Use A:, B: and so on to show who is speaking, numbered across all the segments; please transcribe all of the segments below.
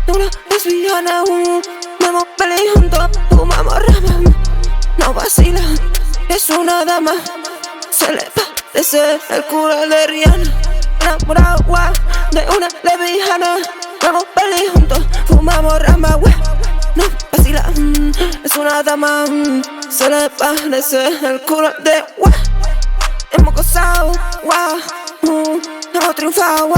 A: de una lesbiana. Vemos peli juntos, fumamos rama, no vacila, es una dama. Se le parece el culo de Rihanna. Enamorado de una lesbiana. Vemos peli juntos, fumamos rama, no vacila, es una dama. Se le parece el culo de hemos gozado, hemos triunfado,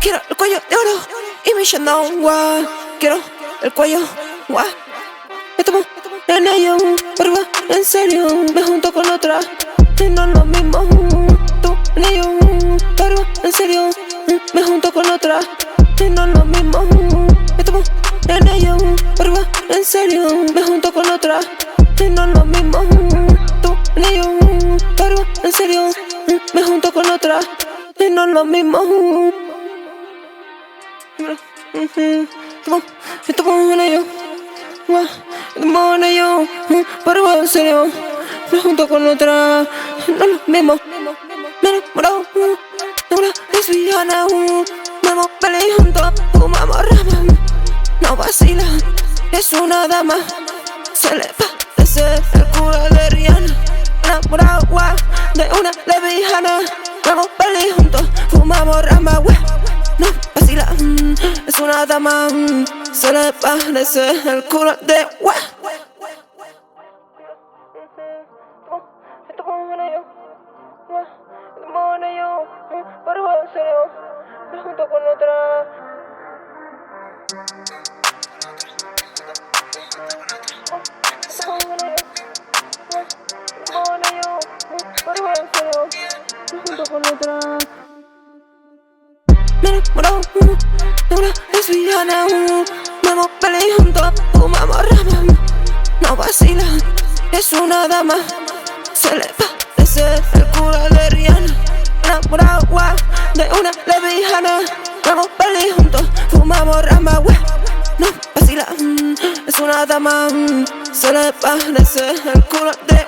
A: quiero el cuello de oro y mi Shandong, quiero el cuello, estamos en ello, pero en serio, me junto con otra y no es lo mismo. Tú en ello, pero en serio, me junto con otra y no es lo mismo. Estamos en ello, pero en serio, me junto con otra y no es lo mismo. Tú en ello, pero en serio, me junto con otra y no es lo mismo. Estamos en ello, pero en serio, me junto con otra y no es lo mismo. Me enamoro de una lesbiana. Vemos peli juntos, fumamos rama, no vacila, es una dama. Se le parece el culo de Rihanna. Enamorado de una lesbiana. Vemos peli juntos, fumamos rama, no vacila, es una dama. Se le parece el culo de pero en serio, me junto con otra. Me enamoro de una lesbiana. Vemos peli juntos, fumamos rama, no vacila, es una dama. Se le parece el culo de Rihanna. Enamorado de una lesbiana. Vemos peli juntos, fumamos rama, no vacila, es una dama. Se le parece el culo de